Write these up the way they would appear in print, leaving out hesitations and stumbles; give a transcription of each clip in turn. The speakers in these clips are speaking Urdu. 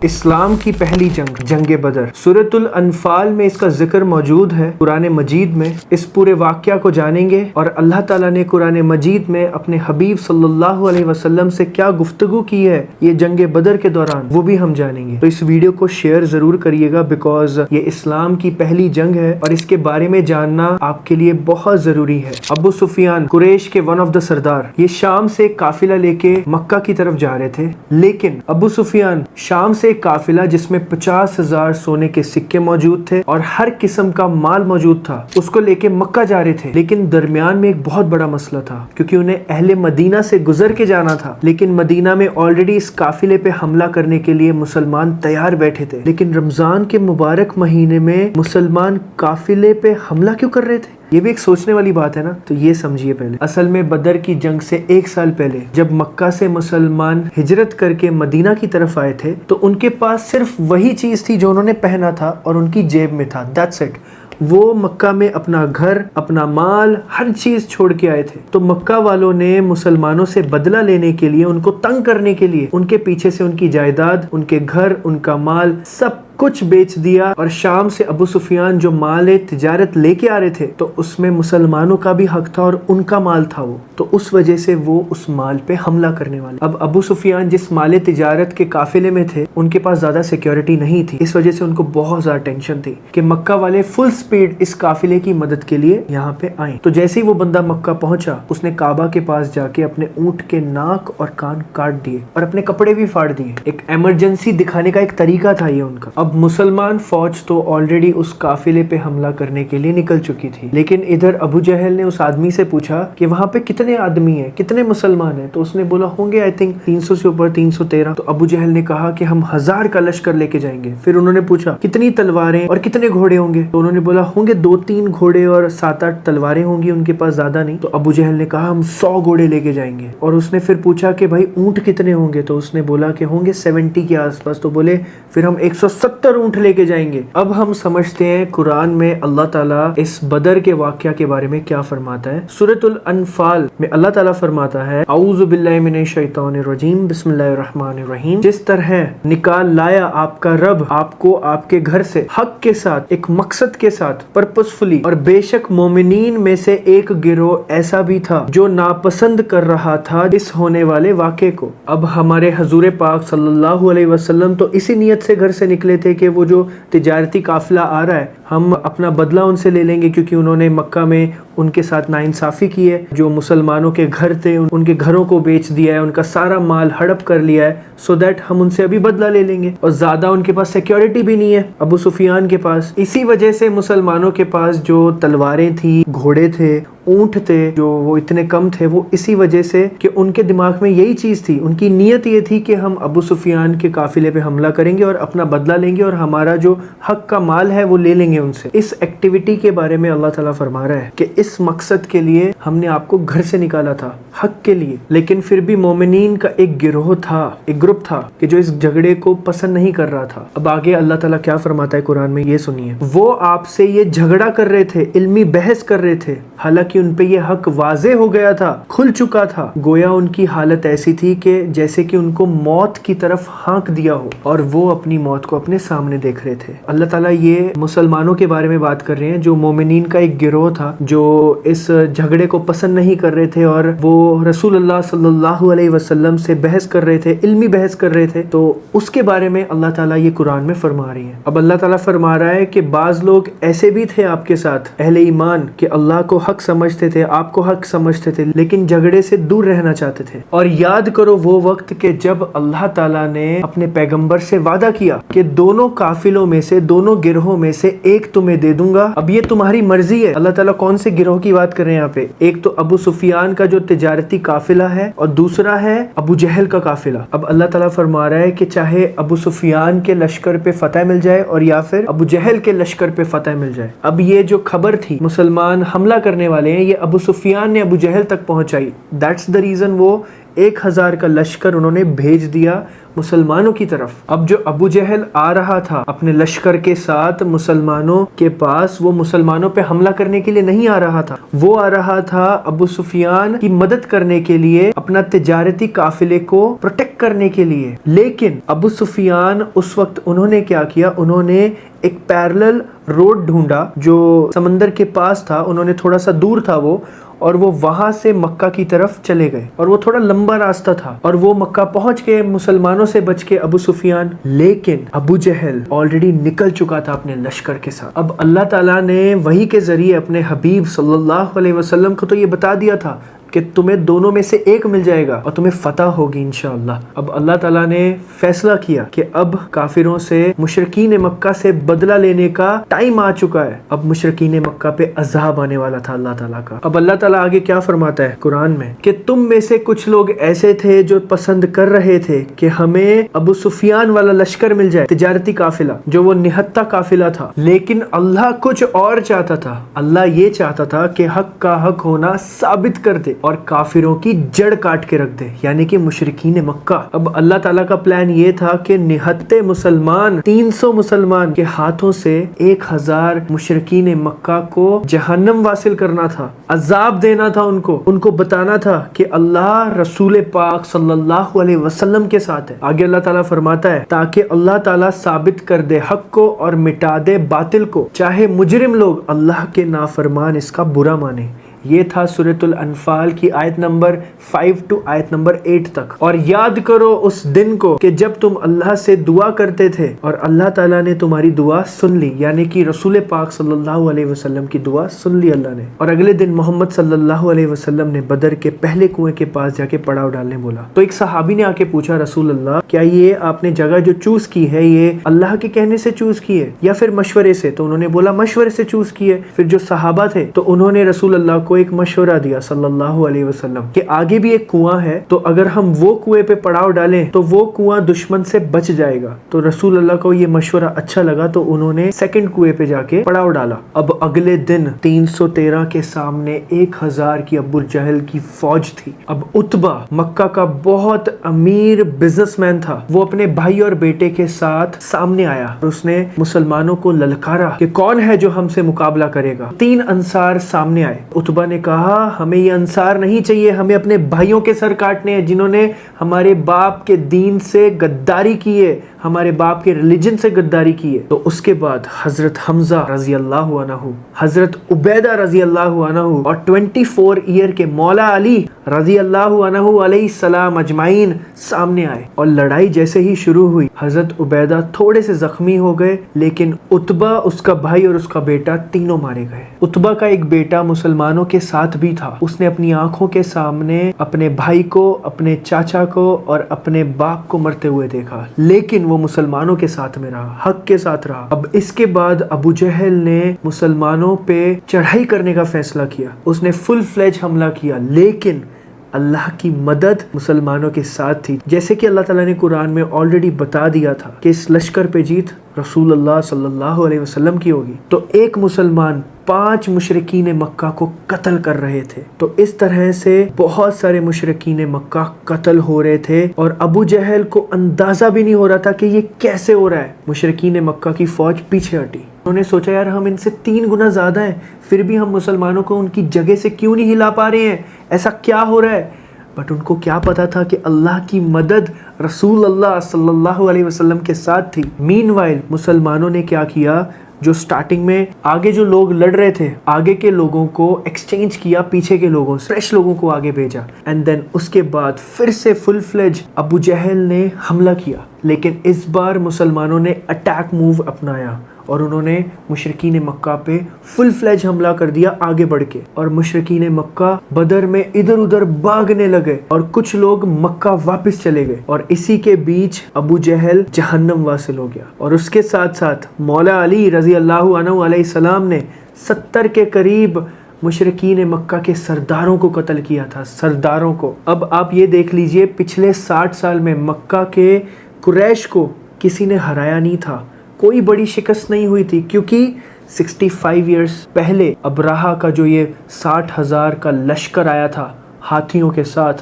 اسلام کی پہلی جنگ، جنگ بدر، سورۃ الانفال میں اس کا ذکر موجود ہے قرآن مجید میں۔ اس پورے واقعہ کو جانیں گے اور اللہ تعالیٰ نے قرآن مجید میں اپنے حبیب صلی اللہ علیہ وسلم سے کیا گفتگو کی ہے یہ جنگ بدر کے دوران، وہ بھی ہم جانیں گے۔ تو اس ویڈیو کو شیئر ضرور کریے گا بیکاز یہ اسلام کی پہلی جنگ ہے اور اس کے بارے میں جاننا آپ کے لیے بہت ضروری ہے۔ ابو سفیان قریش کے ون آف دا سردار، یہ شام سے قافلہ لے کے مکہ کی طرف جا رہے تھے، لیکن ابو سفیان شام سے ایک قافلہ جس میں 50,000 سونے کے سکے موجود تھے اور ہر قسم کا مال موجود تھا، اس کو لے کے مکہ جا رہے تھے، لیکن درمیان میں ایک بہت بڑا مسئلہ تھا کیونکہ انہیں اہل مدینہ سے گزر کے جانا تھا، لیکن مدینہ میں آلریڈی اس قافلے پہ حملہ کرنے کے لیے مسلمان تیار بیٹھے تھے، لیکن رمضان کے مبارک مہینے میں مسلمان قافلے پہ حملہ کیوں کر رہے تھے؟ یہ بھی ایک سوچنے والی بات ہے نا۔ تو یہ سمجھیے پہلے، اصل میں بدر کی جنگ سے 1 سال پہلے جب مکہ سے مسلمان ہجرت کر کے مدینہ کی طرف آئے تھے تو ان کے پاس صرف وہی چیز تھی جو انہوں نے پہنا تھا اور ان کی جیب میں تھا، دیٹس اٹ۔ وہ مکہ میں اپنا گھر، اپنا مال، ہر چیز چھوڑ کے آئے تھے، تو مکہ والوں نے مسلمانوں سے بدلہ لینے کے لیے، ان کو تنگ کرنے کے لیے ان کے پیچھے سے ان کی جائیداد، ان کے گھر، ان کا مال سب کچھ بیچ دیا، اور شام سے ابو سفیان جو مال تجارت لے کے آ رہے تھے تو اس میں مسلمانوں کا بھی حق تھا اور ان کا مال تھا وہ، تو اس وجہ سے وہ اس مال پہ حملہ کرنے والے۔ اب ابو سفیان جس مال تجارت کے قافلے میں تھے ان کے پاس زیادہ سیکیورٹی نہیں تھی، اس وجہ سے ان کو بہت زیادہ ٹینشن تھی کہ مکہ والے فل سپیڈ اس قافلے کی مدد کے لیے یہاں پہ آئیں۔ تو جیسے ہی وہ بندہ مکہ پہنچا، اس نے کعبہ کے پاس جا کے اپنے اونٹ کے ناک اور کان کاٹ دیے اور اپنے کپڑے بھی پھاڑ دیے۔ ایک ایمرجنسی دکھانے کا ایک طریقہ تھا یہ ان کا۔ اب مسلمان فوج تو آلریڈی اس قافلے پہ حملہ کرنے کے لیے نکل چکی تھی، لیکن ادھر ابو جہل نے اس آدمی سے پوچھا کہ وہاں پہ کتنے آدمی ہیں، کتنے مسلمان ہیں؟ تو اس نے بولا ہوں گے آئی تھنک 300 سے اوپر، 313۔ تو ابو جہل نے کہا کہ ہم 1000 کا لشکر لے کے جائیں گے۔ پھر انہوں نے پوچھا کتنی تلواریں اور کتنے گھوڑے ہوں گے؟ تو انہوں نے بولا ہوں گے 2-3 گھوڑے اور 7-8 تلواریں ہوں گی ان کے پاس، زیادہ نہیں۔ تو ابو جہل نے کہا ہم 100 گھوڑے لے کے جائیں گے۔ اور اس نے پھر پوچھا کہ بھائی اونٹ کتنے ہوں گے؟ تو اس نے بولا کہ ہوں گے 70 کے آس پاس۔ تو بولے پھر ہم 170 اونٹ لے کے جائیں گے۔ اب ہم سمجھتے ہیں قرآن میں اللہ تعالیٰ اس بدر کے واقعہ کے بارے میں کیا فرماتا ہے۔ سورۃ الانفال میں اللہ تعالیٰ فرماتا ہے اعوذ باللہ من الشیطان الرجیم بسم اللہ الرحمن الرحیم، جس طرح نکال لایا آپ کا رب آپ کو آپ کے گھر سے حق کے ساتھ، ایک مقصد کے ساتھ، پرپسفلی، اور بے شک مومنین میں سے ایک گروہ ایسا بھی تھا جو ناپسند کر رہا تھا اس ہونے والے واقعے کو۔ اب ہمارے حضور پاک صلی اللہ علیہ وسلم تو اسی نیت سے گھر سے نکلے تھے کہ وہ جو تجارتی قافلہ آ رہا ہے ہم اپنا بدلہ ان سے لے لیں گے، کیونکہ انہوں نے مکہ میں ان کے ساتھ ناانصافی کی ہے، جو مسلمانوں کے گھر تھے ان کے گھروں کو بیچ دیا ہے، ان کا سارا مال ہڑپ کر لیا ہے، سو دیٹ ہم ان سے ابھی بدلہ لے لیں گے، اور زیادہ ان کے پاس سیکیورٹی بھی نہیں ہے ابو سفیان کے پاس۔ اسی وجہ سے مسلمانوں کے پاس جو تلواریں تھی، گھوڑے تھے، اونٹ تھے، جو وہ اتنے کم تھے، وہ اسی وجہ سے کہ ان کے دماغ میں یہی چیز تھی، ان کی نیت یہ تھی کہ ہم ابو سفیان کے قافلے پہ حملہ کریں گے اور اپنا بدلہ لیں گے اور ہمارا جو حق کا مال ہے وہ لے لیں گے ان سے۔ اس ایکٹیویٹی کے بارے میں اللہ تعالیٰ فرما رہا ہے کہ اس مقصد کے لیے ہم نے آپ کو گھر سے نکالا تھا، حق کے لیے، لیکن پھر بھی مومنین کا ایک گروہ تھا، ایک گروپ تھا کہ جو اس جھگڑے کو پسند نہیں کر رہا تھا۔ اب آگے اللہ تعالیٰ کیا فرماتا ہے قرآن میں، یہ سنیے۔ وہ آپ سے یہ جھگڑا کر رہے تھے، علمی بحث کر رہے تھے، حالانکہ ان پہ یہ حق واضح ہو گیا تھا، کھل چکا تھا، گویا ان کی حالت ایسی تھی کہ جیسے کہ ان کو موت کی طرف ہانک دیا ہو اور وہ اپنی موت کو اپنے سامنے دیکھ رہے تھے۔ اللہ تعالیٰ یہ مسلمانوں کے بارے میں بات کر رہے ہیں جو مومنین کا ایک گروہ تھا، جو اس جھگڑے کو پسند نہیں کر رہے تھے اور وہ رسول اللہ صلی اللہ علیہ وسلم سے بحث کر رہے تھے، علمی بحث کر رہے تھے، تو اس کے بارے میں اللہ تعالیٰ یہ قرآن میں فرما رہی ہیں۔ اب اللہ تعالیٰ فرما رہا ہے کہ بعض لوگ ایسے بھی تھے آپ کے ساتھ، اہل ایمان، کہ اللہ کو حق سمجھتے تھے، آپ کو حق سمجھتے تھے، لیکن جھگڑے سے دور رہنا چاہتے تھے۔ اور یاد کرو وہ وقت کہ جب اللہ تعالیٰ نے اپنے پیغمبر سے وعدہ کیا کہ دونوں قافلوں میں سے، دونوں گروہوں میں سے ایک تمہیں دے دوں گا، اب یہ تمہاری مرضی ہے۔ اللہ تعالیٰ کون سے گروہ کی بات کر رہے ہیں یہاں پہ؟ ایک تو ابو سفیان کا جو تجارتی قافلہ ہے اور دوسرا ہے ابو جہل کا قافلہ۔ اب اللہ تعالیٰ فرما رہا ہے کہ چاہے ابو سفیان کے لشکر پہ فتح مل جائے اور یا پھر ابو جہل کے لشکر پہ فتح مل جائے، اب یہ جو خبر تھی مسلمان حملہ کرنے والے ہیں، یہ ابو سفیان نے ابو جہل تک پہنچائی، دیٹس دا ریزن وہ 1000 کا لشکر انہوں نے بھیج دیا مسلمانوں کی طرف۔ اب جو ابو جہل آ رہا تھا اپنے لشکر کے ساتھ مسلمانوں کے پاس، وہ مسلمانوں پہ حملہ کرنے کے لیے نہیں آ رہا تھا، وہ آ رہا تھا ابو سفیان کی مدد کرنے کے لیے، اپنا تجارتی قافلے کو پروٹیکٹ کرنے کے لیے۔ لیکن ابو سفیان اس وقت انہوں نے کیا کیا، انہوں نے ایک پیرلل روڈ ڈھونڈا جو سمندر کے پاس تھا، انہوں نے تھوڑا سا دور تھا وہ، اور وہ وہاں سے مکہ کی طرف چلے گئے، اور وہ تھوڑا لمبا راستہ تھا، اور وہ مکہ پہنچ گئے مسلمانوں سے بچ کے ابو سفیان۔ لیکن ابو جہل آلریڈی نکل چکا تھا اپنے لشکر کے ساتھ۔ اب اللہ تعالیٰ نے وحی کے ذریعے اپنے حبیب صلی اللہ علیہ وسلم کو تو یہ بتا دیا تھا کہ تمہیں دونوں میں سے ایک مل جائے گا اور تمہیں فتح ہوگی انشاءاللہ۔ اب اللہ تعالیٰ نے فیصلہ کیا کہ اب کافروں سے، مشرکین مکہ سے بدلہ لینے کا ٹائم آ چکا ہے۔ اب مشرکین مکہ پہ عذاب آنے والا تھا اللہ تعالیٰ کا۔ اب اللہ تعالیٰ آگے کیا فرماتا ہے قرآن میں کہ تم میں سے کچھ لوگ ایسے تھے جو پسند کر رہے تھے کہ ہمیں ابو سفیان والا لشکر مل جائے، تجارتی قافلہ جو وہ نہتہ قافلہ تھا، لیکن اللہ کچھ اور چاہتا تھا۔ اللہ یہ چاہتا تھا کہ حق کا حق ہونا ثابت کر دے اور کافروں کی جڑ کاٹ کے رکھ دے، یعنی کہ مشرکین مکہ۔ اب اللہ تعالیٰ کا پلان یہ تھا کہ نہتے مسلمان، 300 مسلمان کے ہاتھوں سے 1000 مشرکین مکہ کو جہنم واصل کرنا تھا، عذاب دینا تھا ان کو بتانا تھا کہ اللہ رسول پاک صلی اللہ علیہ وسلم کے ساتھ ہے۔ آگے اللہ تعالیٰ فرماتا ہے تاکہ اللہ تعالیٰ ثابت کر دے حق کو اور مٹا دے باطل کو، چاہے مجرم لوگ اللہ کے نافرمان اس کا برا مانے۔ یہ تھا سورۃ الانفال کی آیت نمبر 5 to آیت نمبر 8 تک۔ اور یاد کرو اس دن کو کہ جب تم اللہ سے دعا کرتے تھے اور اللہ تعالیٰ نے تمہاری دعا سن لی، یعنی کہ رسول پاک صلی اللہ علیہ وسلم کی دعا سن لی اللہ نے۔ اور اگلے دن محمد صلی اللہ علیہ وسلم نے بدر کے پہلے کنویں کے پاس جا کے پڑاؤ ڈالنے بولا۔ تو ایک صحابی نے آ کے پوچھا رسول اللہ کیا یہ آپ نے جگہ جو چوز کی ہے یہ اللہ کے کہنے سے چوز کی ہے یا پھر مشورے سے؟ تو انہوں نے بولا مشورے سے چوز کی ہے۔ پھر جو صحابہ تھے تو انہوں نے رسول اللہ کو ایک مشورہ دیا صلی اللہ علیہ وسلم کہ آگے بھی ایک کنواں ہے، تو اگر ہم وہ کنویں پہ پڑاؤ ڈالیں تو وہ کنواں دشمن سے بچ جائے گا۔ تو رسول اللہ کو یہ مشورہ اچھا لگا تو انہوں نے سیکنڈ کنویں پہ جا کے پڑاؤ ڈالا۔ اب اگلے دن 313 کے سامنے 1000 کی ابو جہل کی فوج تھی۔ اب عتبہ مکہ کا بہت امیر بزنس مین تھا، وہ اپنے بھائی اور بیٹے کے ساتھ سامنے آیا اور اس نے مسلمانوں کو للکارا کہ کون ہے جو ہم سے مقابلہ کرے گا۔ 3 انصار سامنے آئے۔ عتبہ نے کہا ہمیں یہ انصار نہیں چاہیے، ہمیں اپنے بھائیوں کے سر کاٹنے ہیں جنہوں نے ہمارے باپ کے دین سے غداری کی ہے، ہمارے باپ کے ریلیجن سے غداری کی ہے۔ تو اس کے بعد حضرت حمزہ رضی اللہ عنہ، حضرت عبیدہ رضی اللہ عنہ اور 24 ایئر کے مولا علی رضی اللہ عنہ علیہ السلام اجمعین سامنے آئے۔ اور لڑائی جیسے ہی شروع ہوئی حضرت عبیدہ تھوڑے سے زخمی ہو گئے، لیکن عتبہ، اس کا بھائی اور اس کا بیٹا تینوں مارے گئے۔ عتبہ کا ایک بیٹا مسلمانوں کے ساتھ بھی تھا، اس نے اپنی آنکھوں کے سامنے اپنے بھائی کو، اپنے چاچا کو اور اپنے باپ کو مرتے ہوئے دیکھا، لیکن وہ مسلمانوں کے ساتھ میں رہا، حق کے ساتھ رہا۔ اب اس کے بعد ابو جہل نے مسلمانوں پہ چڑھائی کرنے کا فیصلہ کیا، اس نے فل فلیج حملہ کیا، لیکن اللہ کی مدد مسلمانوں کے ساتھ تھی، جیسے کہ اللہ تعالیٰ نے قرآن میں آلریڈی بتا دیا تھا کہ اس لشکر پہ جیت رسول اللہ صلی اللہ علیہ وسلم کی ہوگی۔ تو ایک مسلمان 5 مشرکین مکہ کو قتل کر رہے تھے۔ تو اس طرح سے بہت سارے مشرکین مکہ قتل ہو رہے تھے اور ابو جہل کو اندازہ بھی نہیں ہو رہا تھا کہ یہ کیسے ہو رہا ہے۔ مشرکین مکہ کی فوج پیچھے ہٹی، انہوں نے سوچا یار ہم ان سے 3 گنا زیادہ ہیں، پھر بھی ہم مسلمانوں کو ان کی جگہ سے کیوں نہیں ہلا پا رہے ہیں، ایسا کیا ہو رہا ہے؟ بٹ ان کو کیا پتا تھا کہ اللہ کی مدد رسول اللہ صلی اللہ علیہ وسلم کے ساتھ تھی۔ مین وائل مسلمانوں نے کیا کیا، جو سٹارٹنگ میں آگے جو لوگ لڑ رہے تھے، آگے کے لوگوں کو ایکسچینج کیا پیچھے کے لوگوں سے، فریش لوگوں کو آگے بھیجا، اینڈ دین اس کے بعد پھر سے فل فلیج ابو جہل نے حملہ کیا، لیکن اس بار مسلمانوں نے اٹیک موو اپنایا اور انہوں نے مشرکین مکہ پہ فل فلیج حملہ کر دیا آگے بڑھ کے، اور مشرکین مکہ بدر میں ادھر ادھر بھاگنے لگے اور کچھ لوگ مکہ واپس چلے گئے، اور اسی کے بیچ ابو جہل جہنم واصل ہو گیا۔ اور اس کے ساتھ ساتھ مولا علی رضی اللہ عنہ علیہ السلام نے 70 کے قریب مشرکین مکہ کے سرداروں کو قتل کیا تھا، سرداروں کو۔ اب آپ یہ دیکھ لیجئے پچھلے 60 سال میں مکہ کے قریش کو کسی نے ہرایا نہیں تھا، کوئی بڑی شکست نہیں ہوئی تھی، کیونکہ 65 ایئرز پہلے ابراہہ کا جو یہ 60,000 کا لشکر آیا تھا ہاتھیوں کے ساتھ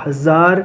1000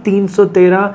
313